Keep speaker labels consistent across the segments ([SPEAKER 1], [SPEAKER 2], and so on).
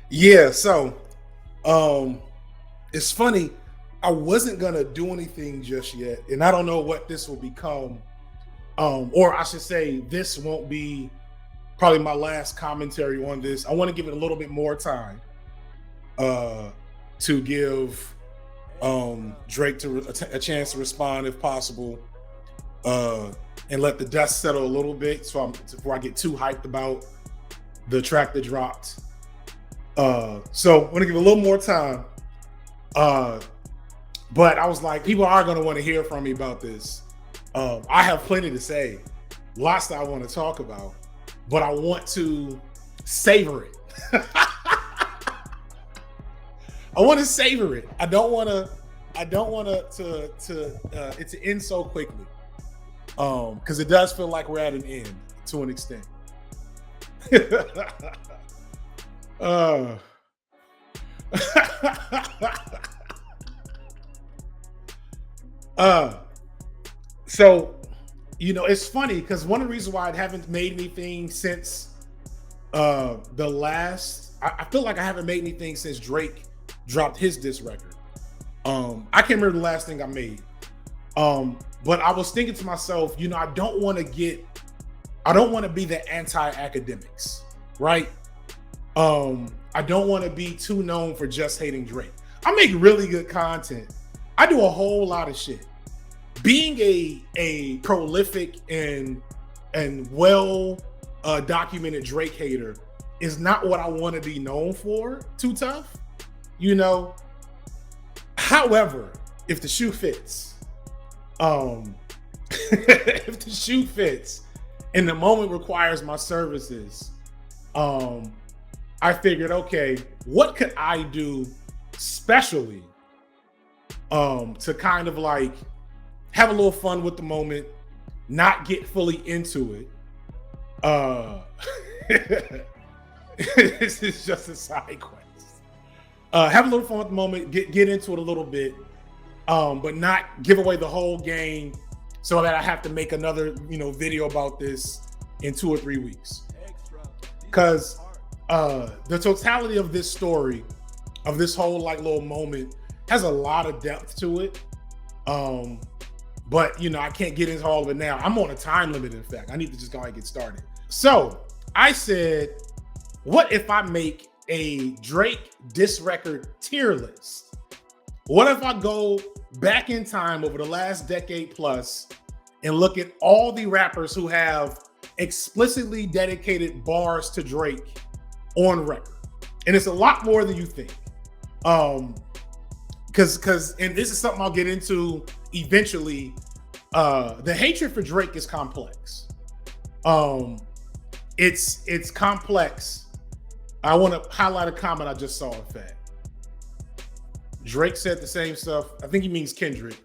[SPEAKER 1] Yeah, so um it's funny. I wasn't gonna do anything just yet, and I don't know what this will become. Or I should say, this won't be probably my last commentary on this. I want to give it a little bit more time uh to give Drake a chance to respond if possible, uh and let the dust settle a little bit before I get too hyped about the track that dropped. So I'm gonna give it a little more time. Uh, but I was like, people are gonna want to hear from me about this. I have plenty to say, lots that I want to talk about, but I want to savor it. I want to savor it. I don't want to. I don't want it to end so quickly. Because it does feel like we're at an end to an extent. uh, uh, so, it's funny because one of the reasons why I haven't made anything since the last, I feel like I haven't made anything since Drake dropped his diss record. I can't remember the last thing I made. But I was thinking to myself, I don't want to be the anti-academics, right? I don't want to be too known for just hating Drake. I make really good content. I do a whole lot of shit. Being a prolific and well documented Drake hater is not what I want to be known for. Too tough, However, if the shoe fits, if the shoe fits and the moment requires my services, I figured, okay, what could I do specially to kind of like have a little fun with the moment, not get fully into it. This is just a side quest. Have a little fun with the moment, get into it a little bit, but not give away the whole game so that I have to make another, video about this in 2 or 3 weeks. Because the totality of this story, of this whole like little moment, has a lot of depth to it. But I can't get into all of it now. I'm on a time limit, in fact. I need to just go ahead and get started. So I said, what if I make a Drake diss record tier list? What if I go back in time over the last decade plus and look at all the rappers who have explicitly dedicated bars to Drake on record? And it's a lot more than you think. Because and this is something I'll get into eventually. The hatred for Drake is complex. It's complex. I want to highlight a comment I just saw, in fact. Drake said the same stuff. I think he means Kendrick.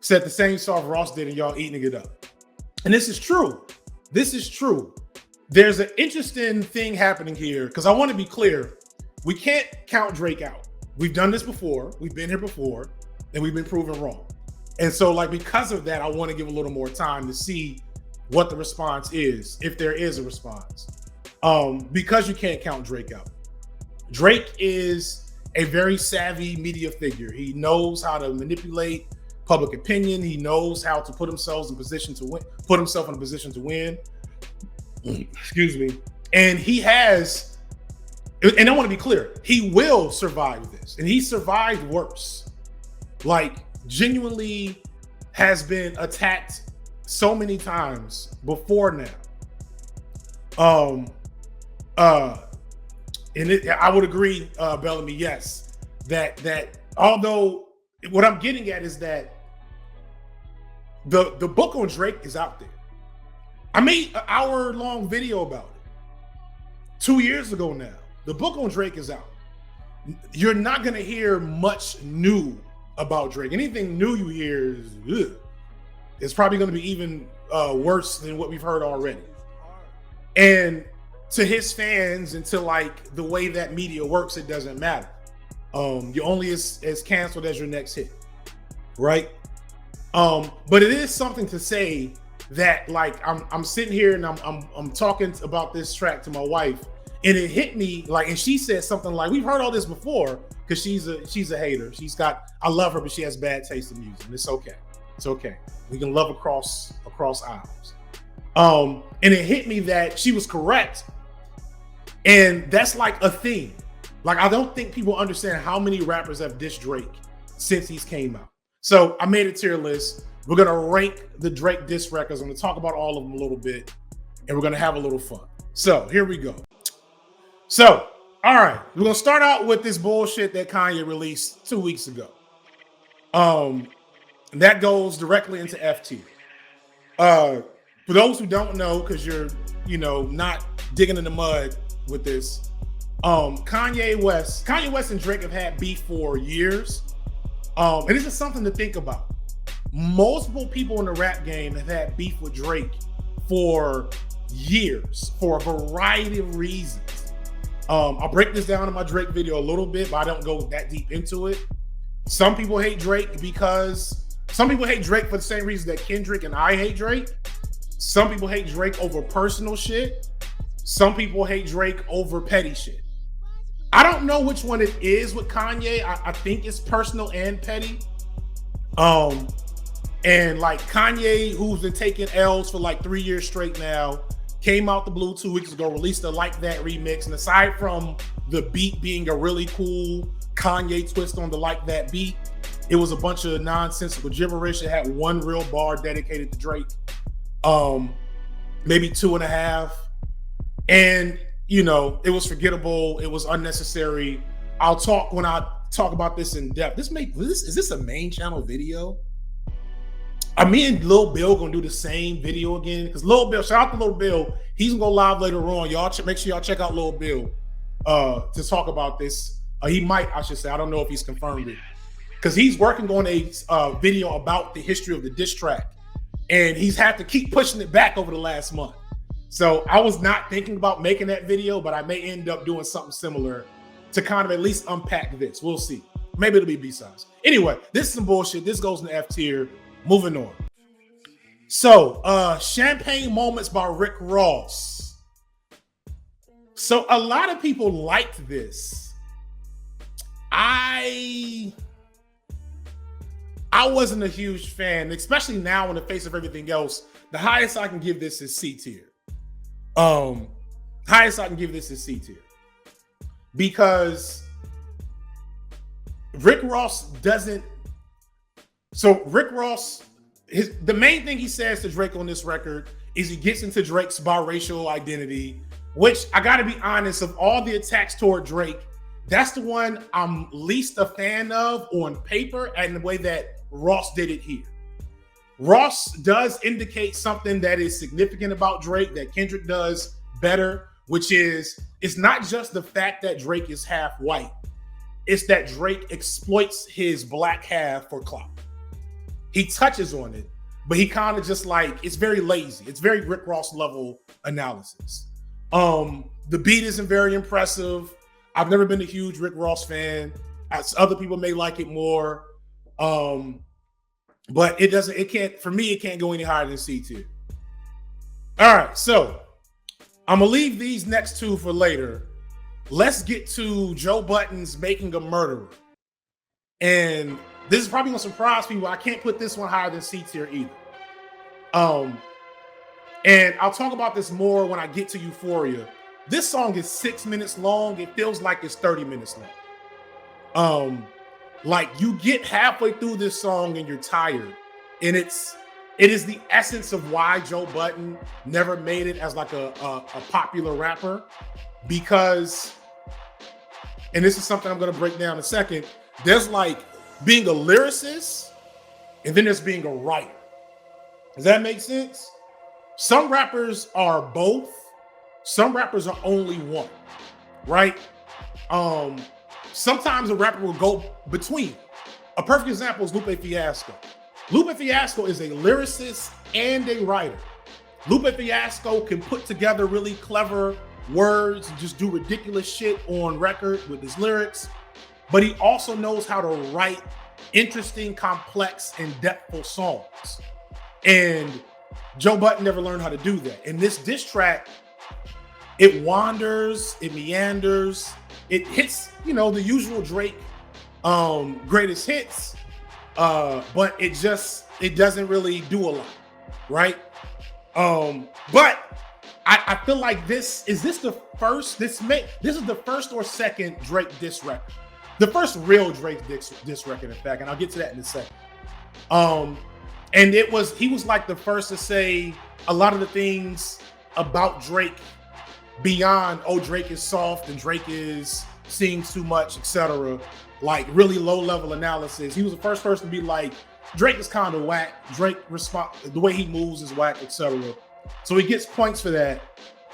[SPEAKER 1] Said the same stuff Ross did and y'all eating it up. And this is true. This is true. There's an interesting thing happening here because I want to be clear. We can't count Drake out. We've done this before. We've been here before and we've been proven wrong. And so because of that, I want to give a little more time to see what the response is, if there is a response. Because you can't count Drake out. Drake is a very savvy media figure. He knows how to manipulate public opinion. He knows how to put himself in a position to win. Excuse me. And he has, and I want to be clear, he will survive this. And he survived worse. Genuinely has been attacked so many times before now. I would agree, Bellamy, yes, that although what I'm getting at is that the book on Drake is out there. I made an hour-long video about it 2 years ago now. The book on Drake is out. You're not going to hear much new about Drake. Anything new you hear is it's probably going to be even worse than what we've heard already. And to his fans and to the way that media works, it doesn't matter. You're only as canceled as your next hit, right? But it is something to say that I'm sitting here and I'm talking about this track to my wife, And it hit me like, and she said something like, we've heard all this before, because she's a hater. I love her, but she has bad taste in music. And it's okay. It's okay. We can love across aisles. And it hit me that she was correct. And that's like a theme. Like, I don't think people understand how many rappers have dissed Drake since he's came out. So I made a tier list. We're going to rank the Drake diss records. I'm going to talk about all of them a little bit, and we're going to have a little fun. So here we go. So, all right, we're going to start out with this bullshit that Kanye released 2 weeks ago. And that goes directly into F tier. For those who don't know, because you're, not digging in the mud with this, Kanye West and Drake have had beef for years. And this is something to think about. Multiple people in the rap game have had beef with Drake for years for a variety of reasons. I'll break this down in my Drake video a little bit, but I don't go that deep into it. Some people hate Drake for the same reason that Kendrick and I hate Drake. Some people hate Drake over personal shit. Some people hate Drake over petty shit. I don't know which one it is with Kanye. I think it's personal and petty. And like Kanye, who's been taking L's for like 3 years straight now, came out the blue 2 weeks ago, released a Like That remix. And aside from the beat being a really cool Kanye twist on the Like That beat, it was a bunch of nonsensical gibberish. It had one real bar dedicated to Drake, maybe 2.5. And, it was forgettable. It was unnecessary. I'll talk when I talk about this in depth. Is this a main channel video? Me and Lil Bill gonna do the same video again, because Lil Bill, shout out to Lil Bill. He's gonna go live later on. Y'all make sure y'all check out Lil Bill to talk about this. He might, I should say. I don't know if he's confirmed it, because he's working on a video about the history of the diss track, and he's had to keep pushing it back over the last month. So I was not thinking about making that video, but I may end up doing something similar to kind of at least unpack this. We'll see. Maybe it'll be B-sides. Anyway, this is some bullshit. This goes in the F tier. Moving on. So, Champagne Moments by Rick Ross. So a lot of people liked this. I wasn't a huge fan, especially now in the face of everything else. The highest I can give this is C tier. Because Rick Ross doesn't. So Rick Ross, the main thing he says to Drake on this record is he gets into Drake's biracial identity, which I gotta be honest, of all the attacks toward Drake, that's the one I'm least a fan of on paper and the way that Ross did it here. Ross does indicate something that is significant about Drake that Kendrick does better, which is it's not just the fact that Drake is half white, it's that Drake exploits his black half for clout. He touches on it, but he kind of just like, it's very lazy. It's very Rick Ross level analysis. The beat isn't very impressive. I've never been a huge Rick Ross fan. As other people may like it more. But for me, it can't go any higher than C tier. All right, so I'm gonna leave these next two for later. Let's get to Joe Budden's Making a Murderer. And this is probably gonna surprise people. I can't put this one higher than C tier either. And I'll talk about this more when I get to Euphoria. This song is 6 minutes long. It feels like it's 30 minutes long. Like you get halfway through this song and you're tired. And it is the essence of why Joe Budden never made it as like a popular rapper. Because, and this is something I'm gonna break down in a second, there's like being a lyricist, and then there's being a writer. Does that make sense? Some rappers are both. Some rappers are only one, right? Sometimes a rapper will go between. A perfect example is Lupe Fiasco. Lupe Fiasco is a lyricist and a writer. Lupe Fiasco can put together really clever words and just do ridiculous shit on record with his lyrics. But he also knows how to write interesting, complex, and depthful songs. And Joe Budden never learned how to do that. And this diss track it wanders, it meanders, it hits, you know, the usual Drake greatest hits, but it doesn't really do a lot, right? But I feel like this is the first or second Drake diss record, the first real Drake diss record, in fact, and I'll get to that in a second. And he was like the first to say a lot of the things about Drake beyond, oh, Drake is soft and Drake is seeing too much, etc. Like really low level analysis. He was the first person to be like, Drake is kind of whack. Drake the way he moves is whack, etc. So he gets points for that,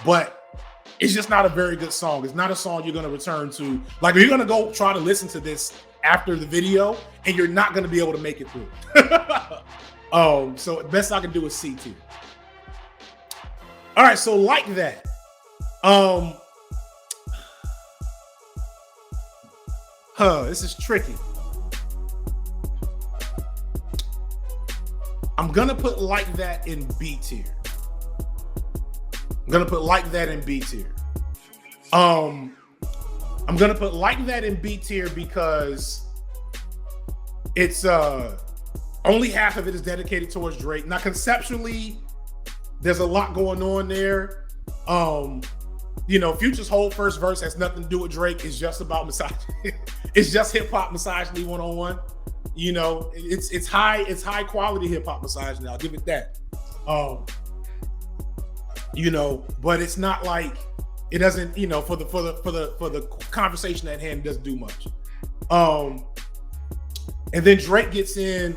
[SPEAKER 1] but it's just not a very good song. It's not a song you're going to return to. Like, you're going to go try to listen to this after the video, and you're not going to be able to make it through. So best I can do is C tier. All right, so like that. This is tricky. I'm gonna put like that in B tier. I'm gonna put like that in B tier. I'm gonna put like that in B tier because it's only half of it is dedicated towards Drake. Now, conceptually, there's a lot going on there. You know, Future's whole first verse has nothing to do with Drake. It's just about misogyny. It's just hip hop misogyny 101. You know, it's high quality hip hop misogyny. I'll give it that. You know, but it's not like it doesn't. You know, for the conversation at hand, it doesn't do much. And then Drake gets in,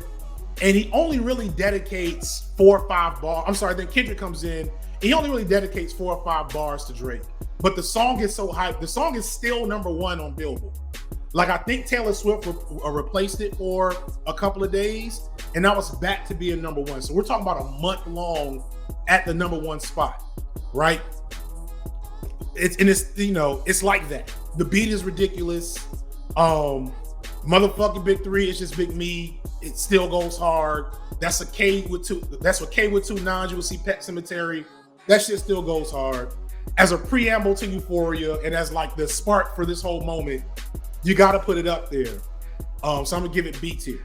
[SPEAKER 1] and he only really dedicates 4 or 5 bars. I'm sorry. Then Kendrick comes in. He only really dedicates 4 or 5 bars to Drake. But the song is so hyped. The song is still #1 on Billboard. Like, I think Taylor Swift replaced it for a couple of days, and now it's back to being #1. So we're talking about a month long at the #1 spot, right? It's you know, it's like that. The beat is ridiculous. Motherfucking Big 3, it's just Big Me. It still goes hard. That's what K with 2 nines. You will see Pet Cemetery. That shit still goes hard. As a preamble to Euphoria and as like the spark for this whole moment, you got to put it up there. So I'm gonna give it B tier.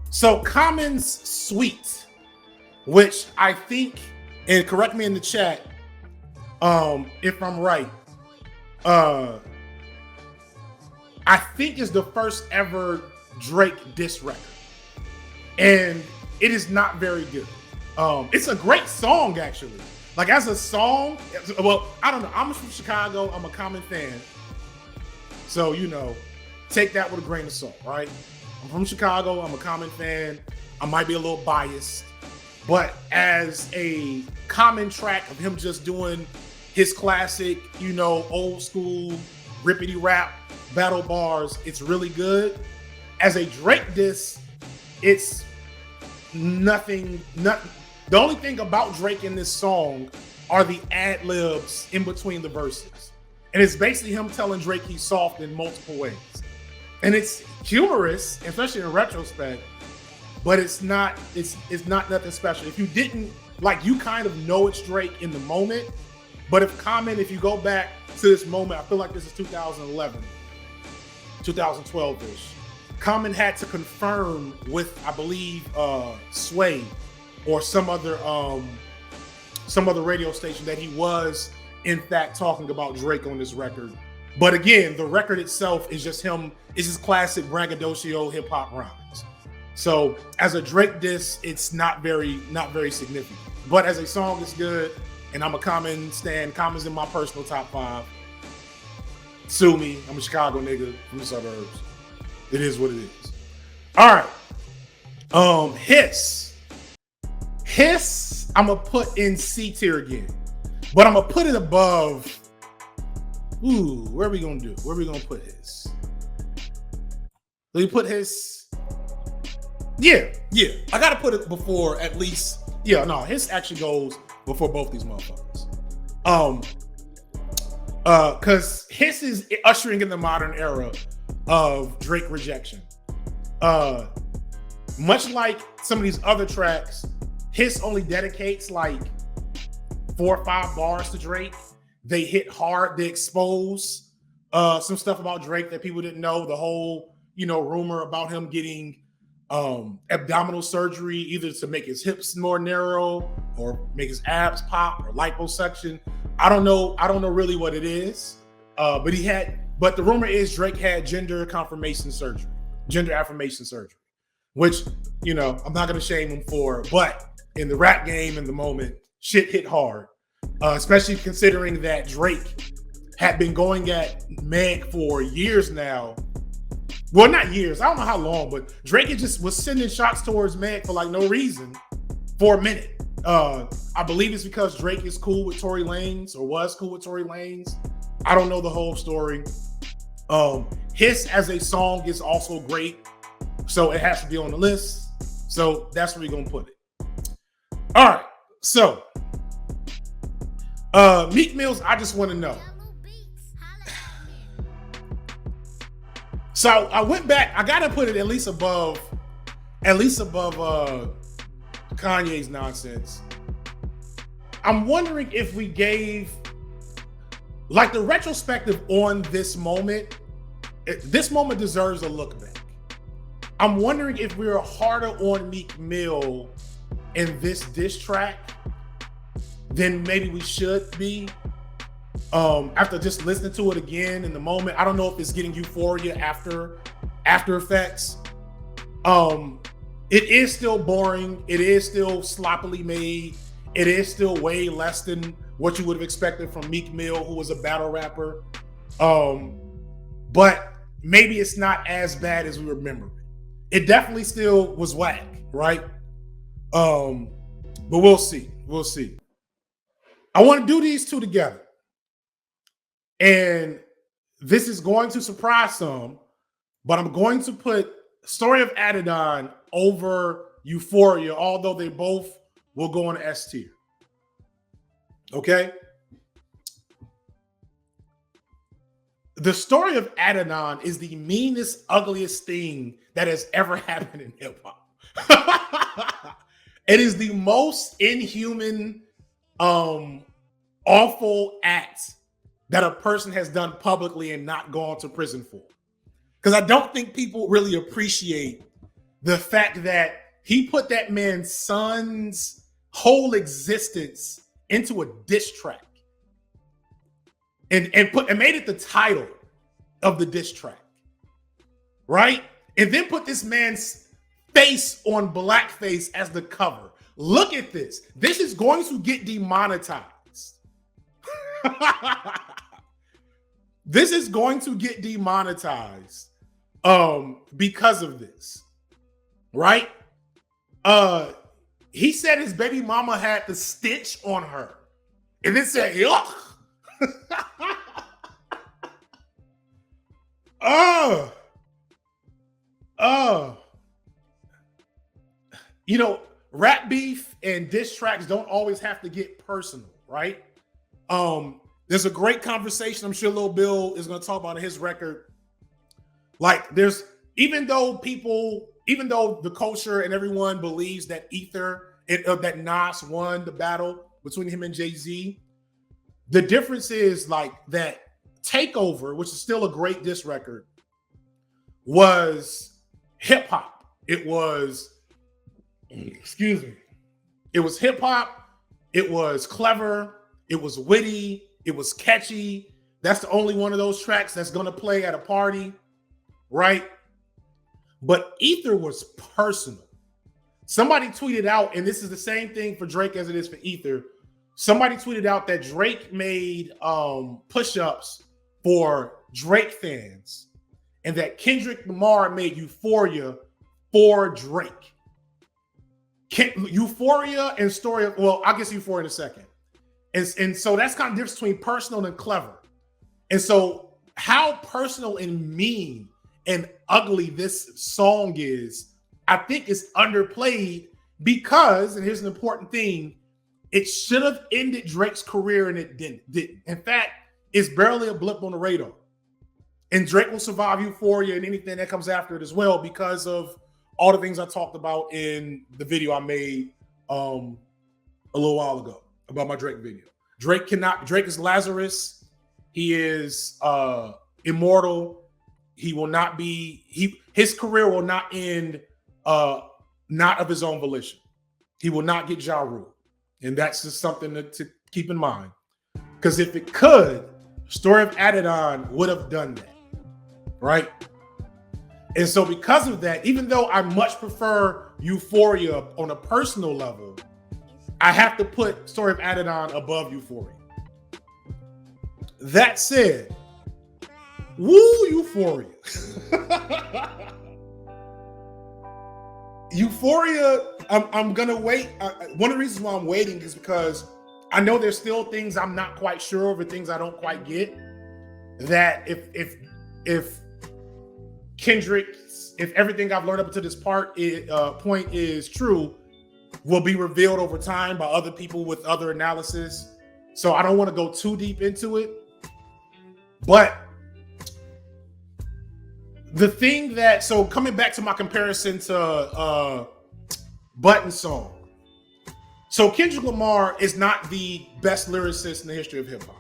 [SPEAKER 1] So Common's Sweet, which I think, and correct me in the chat if I'm right, I think is the first ever Drake diss record, and it is not very good. It's a great song, actually. Like, as a song, well, I don't know. I'm from Chicago. I'm a Common fan. So, you know, take that with a grain of salt, right? I'm from Chicago. I'm a Common fan. I might be a little biased. But as a Common track of him just doing his classic, you know, old school rippity rap battle bars, it's really good. As a Drake diss, it's nothing. The only thing about Drake in this song are the ad libs in between the verses. And it's basically him telling Drake he's soft in multiple ways. And it's humorous, especially in retrospect, but it's not nothing special. If you didn't, like, you kind of know it's Drake in the moment, but if you go back to this moment, I feel like this is 2011, 2012-ish. Common had to confirm with, I believe, Sway or some other radio station that he was in fact talking about Drake on this record. But again, the record itself is just him. It's his classic braggadocio hip hop rhymes. So as a Drake diss, it's not very significant. But as a song, it's good. And I'm a Common stan. Common's in my personal top 5. Sue me. I'm a Chicago nigga from the suburbs. It is what it is. All right. Hiss, I'm gonna put in C tier again, but I'm gonna put it above. Ooh, where are we gonna do? Where are we gonna put Hiss? Let me put Hiss. Yeah. I gotta put it before at least. Yeah, no, Hiss actually goes before both these motherfuckers. Because Hiss is ushering in the modern era of Drake rejection. Much like some of these other tracks, Hiss only dedicates like 4 4 or 5 bars to Drake. They hit hard. They expose some stuff about Drake that people didn't know. The whole, rumor about him getting abdominal surgery, either to make his hips more narrow or make his abs pop or liposuction. I don't know really what it is. But the rumor is Drake had gender affirmation surgery, which, I'm not going to shame him for, but in the rap game in the moment, shit hit hard, especially considering that Drake had been going at Meg for years now. Well, not years. I don't know how long, but Drake just was sending shots towards Meg for like no reason for a minute. I believe it's because Drake is cool with Tory Lanez or was cool with Tory Lanez. I don't know the whole story. Hiss as a song is also great, so it has to be on the list. So that's where we're gonna put it. All right. So Meek Mill's I Just Want to Know. So I went back. I gotta put it at least above Kanye's nonsense. I'm wondering if we gave like the retrospective on this moment. This moment deserves a look back. I'm wondering if we were harder on Meek Mill in this diss track than maybe we should be. After just listening to it again in the moment, I don't know if it's getting euphoria after effects. It is still boring. It is still sloppily made. It is still way less than what you would have expected from Meek Mill, who was a battle rapper. But maybe it's not as bad as we remember it. It definitely still was whack, right? But we'll see. We'll see. I want to do these two together. And this is going to surprise some, but I'm going to put Story of Adidon over Euphoria, although they both will go on S tier. Okay? The Story of Adidon is the meanest, ugliest thing that has ever happened in hip hop. It is the most inhuman, awful act that a person has done publicly and not gone to prison for. Because I don't think people really appreciate the fact that he put that man's son's whole existence into a diss track and made it the title of the diss track, right? And then put this man's face on blackface as the cover. Look at this. This is going to get demonetized. This is going to get demonetized because of this, right? He said his baby mama had the stitch on her, and then said, "Yuck." Rap beef and diss tracks don't always have to get personal, right? There's a great conversation I'm sure Lil Bill is going to talk about in his record. Like, even though the culture and everyone believes that that Nas won the battle between him and Jay-Z, the difference is like that Takeover, which is still a great diss record, was hip hop. It was hip hop. It was clever. It was witty. It was catchy. That's the only one of those tracks that's going to play at a party, right? But Ether was personal. Somebody tweeted out, and this is the same thing for Drake as it is for Ether. Somebody tweeted out that Drake made push-ups for Drake fans and that Kendrick Lamar made Euphoria for Drake. Euphoria and Story of, well, I'll get to Euphoria in a second. And so that's kind of the difference between personal and clever. And so how personal and mean and ugly this song is, I think is underplayed because, and here's an important thing, it should have ended Drake's career and it didn't. In fact, it's barely a blip on the radar. And Drake will survive Euphoria and anything that comes after it as well because of all the things I talked about in the video I made a little while ago. about my Drake video. Drake is Lazarus. He is immortal. He will not be, his career will not end not of his own volition. He will not get Ja Rule. And that's just something to keep in mind. Because if it could, Story of Adidon would have done that. Right? And so because of that, even though I much prefer Euphoria on a personal level, I have to put Story of Adidon above Euphoria. That said, woo, Euphoria. Euphoria, I'm going to wait. One of the reasons why I'm waiting is because I know there's still things I'm not quite sure of or things I don't quite get. That if Kendrick, if everything I've learned up to this point is true, will be revealed over time by other people with other analysis. So I don't want to go too deep into it. But the thing that, so coming back to my comparison to Button Song. So Kendrick Lamar is not the best lyricist in the history of hip hop.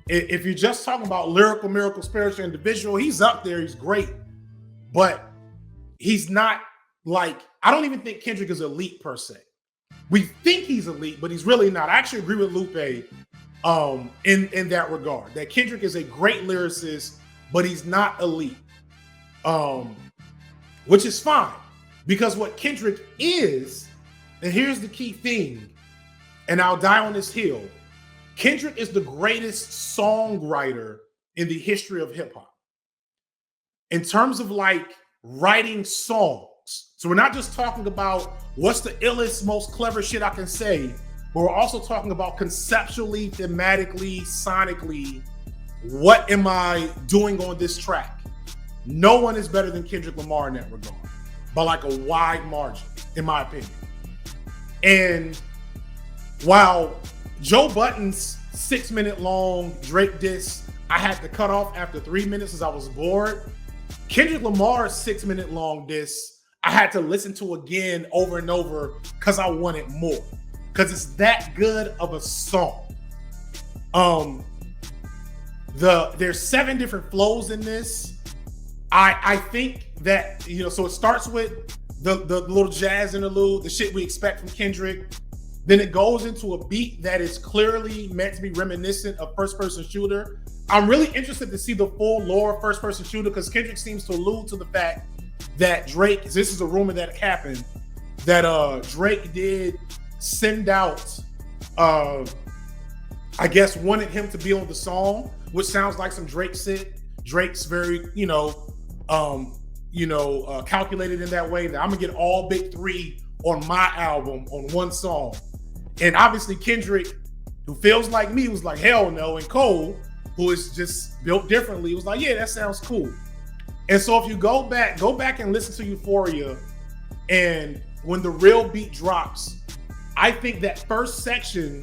[SPEAKER 1] If you're just talking about lyrical, miracle, spiritual, individual, he's up there. He's great. But he's not like, I don't even think Kendrick is elite per se. We think he's elite, but he's really not. I actually agree with Lupe in that regard, that Kendrick is a great lyricist, but he's not elite, which is fine, because what Kendrick is, and here's the key thing, and I'll die on this hill, Kendrick is the greatest songwriter in the history of hip hop. In terms of like writing songs. So we're not just talking about what's the illest, most clever shit I can say, but we're also talking about conceptually, thematically, sonically, what am I doing on this track? No one is better than Kendrick Lamar in that regard, by like a wide margin, in my opinion. And while Joe Budden's 6-minute long Drake diss, I had to cut off after 3 minutes as I was bored. Kendrick Lamar's 6-minute long diss, I had to listen to again over and over because I wanted more. Because it's that good of a song. There's 7 different flows in this. I think that, so it starts with the little jazz interlude, the shit we expect from Kendrick. Then it goes into a beat that is clearly meant to be reminiscent of First Person Shooter. I'm really interested to see the full lore of First Person Shooter, because Kendrick seems to allude to the fact that Drake, this is a rumor that happened, that Drake did send out, I guess wanted him to be on the song, which sounds like some Drake shit. Drake's very, calculated in that way, that I'm gonna get all big 3 on my album on one song. And obviously Kendrick, who feels like me, was like, hell no. And Cole, who is just built differently, was like, yeah, that sounds cool. And so if you go back and listen to Euphoria, and when the real beat drops, I think that first section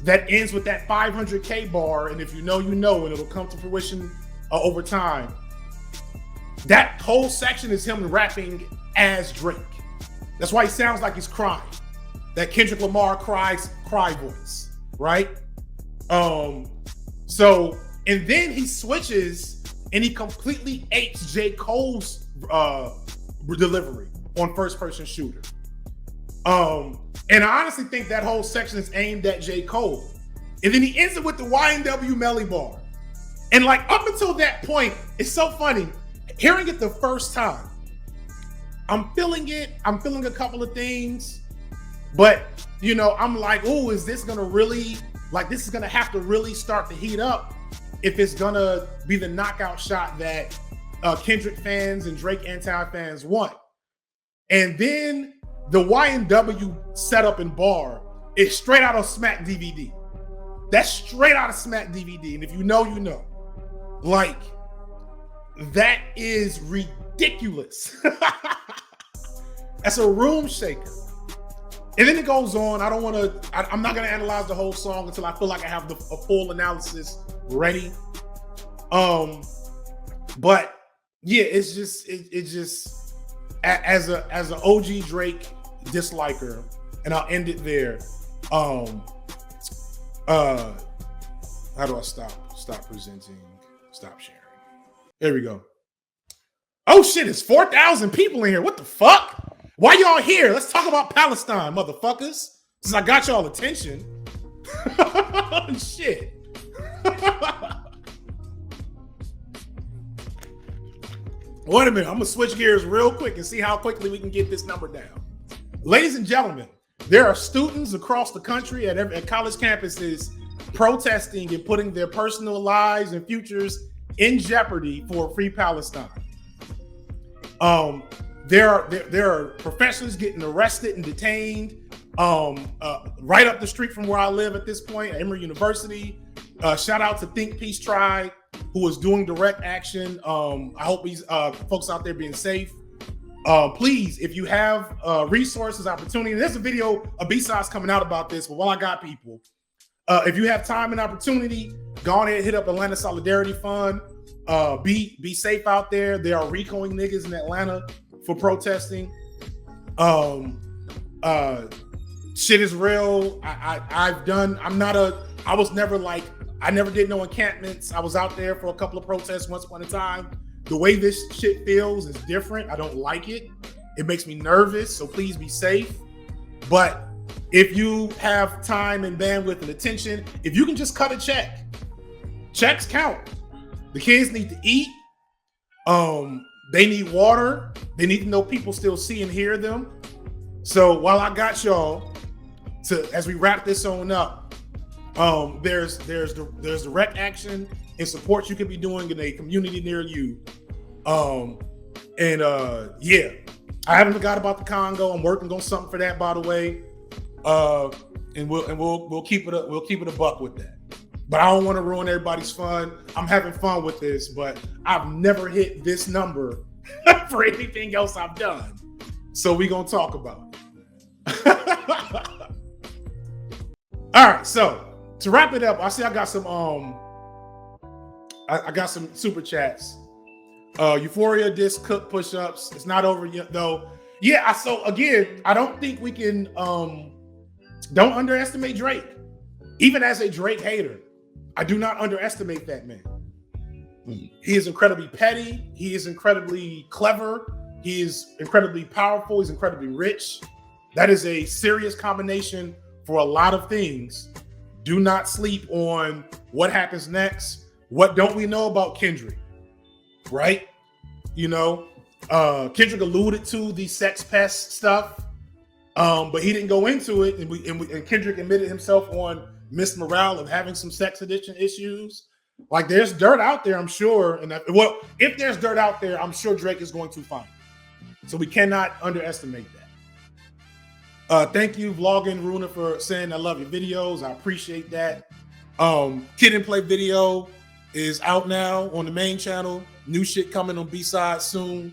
[SPEAKER 1] that ends with that 500K bar, and if you know, and it'll come to fruition over time, that whole section is him rapping as Drake. That's why he sounds like he's crying. That Kendrick Lamar cry voice, right? So, and then he switches and he completely apes J. Cole's delivery on First Person Shooter. And I honestly think that whole section is aimed at J. Cole. And then he ends it with the YNW Melly bar. And like up until that point, it's so funny. Hearing it the first time, I'm feeling it. I'm feeling a couple of things. But, I'm like, oh, is this going to really, like, this is going to have to really start to heat up if it's going to be the knockout shot that Kendrick fans and Drake anti-fans want. And then the YNW setup and bar is straight out of Smack DVD. That's straight out of Smack DVD. And if you know, you know. Like, that is ridiculous. That's a room shaker. And then it goes on. I'm not going to analyze the whole song until I feel like I have a full analysis ready. But yeah, it's just as an OG Drake disliker, and I'll end it there. How do I stop presenting, stop sharing? There we go. Oh shit, it's 4,000 people in here. What the fuck? Why y'all here? Let's talk about Palestine, motherfuckers. Since I got y'all attention. Shit. Wait a minute. I'm gonna switch gears real quick and see how quickly we can get this number down. Ladies and gentlemen, there are students across the country at college campuses protesting and putting their personal lives and futures in jeopardy for a free Palestine. There are professors getting arrested and detained right up the street from where I live at this point, at Emory University. Shout out to Think Peace Tribe, who is doing direct action. I hope these folks out there being safe. Please, if you have resources, opportunity, there's a video of B-Sides coming out about this, but while I got people, if you have time and opportunity, go on ahead, hit up Atlanta Solidarity Fund. Be safe out there. There are RICOing niggas in Atlanta for protesting. Shit is real. I never did no encampments. I was out there for a couple of protests once upon a time. The way this shit feels is different. I don't like it. It makes me nervous. So please be safe. But if you have time and bandwidth and attention, if you can just cut a check, checks count. The kids need to eat. They need water. They need to know people still see and hear them. So while I got y'all, as we wrap this on up, there's direct action and support you could be doing in a community near you. Yeah, I haven't forgot about the Congo. I'm working on something for that, by the way. And we'll keep it up. We'll keep it a buck with that. But I don't want to ruin everybody's fun. I'm having fun with this, but I've never hit this number for anything else I've done. So we're gonna talk about it. All right, so to wrap it up, I see I got some I got some super chats. Euphoria disc cook push-ups. It's not over yet though. Yeah, so again, I don't think we can don't underestimate Drake. Even as a Drake hater, I do not underestimate that man. He is incredibly petty. He is incredibly clever. He is incredibly powerful. He's incredibly rich. That is a serious combination for a lot of things. Do not sleep on what happens next. What don't we know about Kendrick? Right? You know, Kendrick alluded to the sex pest stuff, but he didn't go into it. And Kendrick admitted himself on Miss Morale of having some sex addiction issues. Like there's dirt out there, I'm sure. And if there's dirt out there, I'm sure Drake is going to find it. So we cannot underestimate that. Thank you, Vlogging Runa, for saying I love your videos. I appreciate that. Kid and Play video is out now on the main channel. New shit coming on B-Side soon.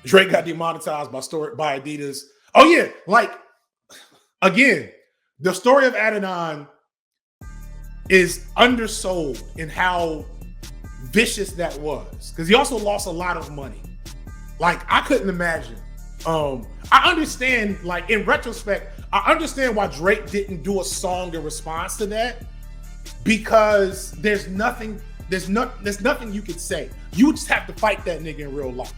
[SPEAKER 1] Drake got demonetized by Adidas. Oh yeah, like again, the story of Adidon is undersold in how vicious that was, because he also lost a lot of money. Like I couldn't imagine. I understand, like in retrospect, I understand why Drake didn't do a song in response to that, because there's nothing you could say. You just have to fight that nigga in real life.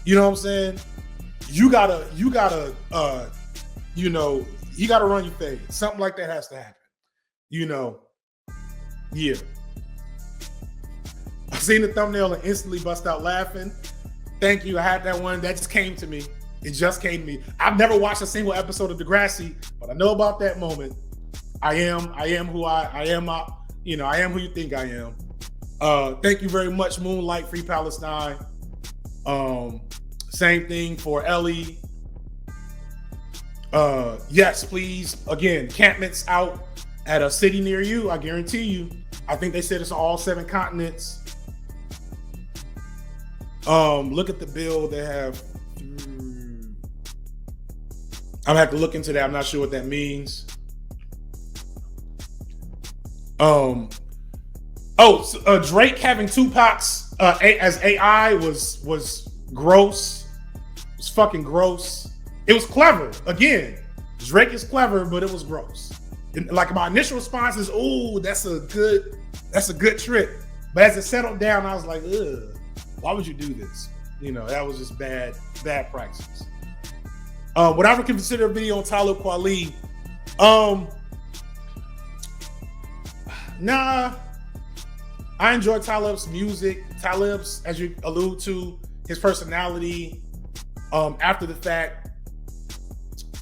[SPEAKER 1] You know what I'm saying? You gotta, you gotta run your thing. Something like that has to happen. You know, yeah. I seen the thumbnail and instantly bust out laughing. Thank you. I had that one. That just came to me. It just came to me. I've never watched a single episode of Degrassi, but I know about that moment. I am who I am. I am who you think I am. Thank you very much, Moonlight, Free Palestine. Same thing for Ellie. Yes, please. Again, encampments out at a city near you. I guarantee you. I think they said it's on all 7 continents. Look at the bill they have. I'm gonna have to look into that. I'm not sure what that means. Drake having Tupac's as AI was gross. It was fucking gross. It was clever. Again, Drake is clever, but it was gross. And like my initial response is, "Ooh, that's a good trick." But as it settled down, I was like, "Ugh, why would you do this?" You know, that was just bad practices. Would I ever consider a video on Talib Kweli? Nah. I enjoy Talib's music. Talib's, as you allude to, his personality. After the fact,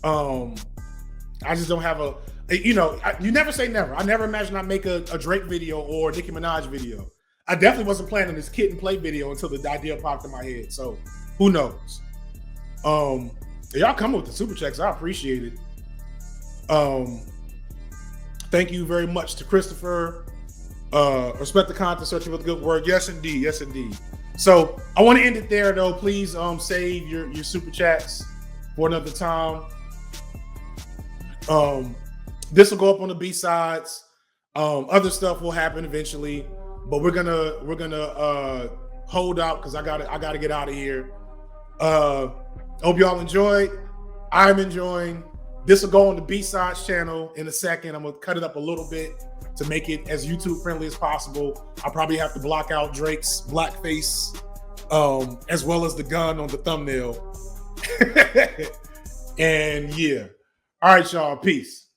[SPEAKER 1] I just don't have you never say never. I never imagined I'd make a Drake video or Nicki Minaj video. I definitely wasn't planning this Kid and Play video until the idea popped in my head. So who knows? Y'all come with the super checks. I appreciate it. Thank you very much to Christopher. Respect the content, searching with a good word. Yes, indeed. Yes, indeed. So I want to end it there, though. Please save your super chats for another time. This will go up on the B-sides. Other stuff will happen eventually, but we're gonna hold out because I gotta get out of here. Hope y'all enjoyed. I'm enjoying. This will go on the B-sides channel in a second. I'm gonna cut it up a little bit to make it as YouTube friendly as possible. I'll probably have to block out Drake's blackface, as well as the gun on the thumbnail. And yeah. All right, y'all. Peace.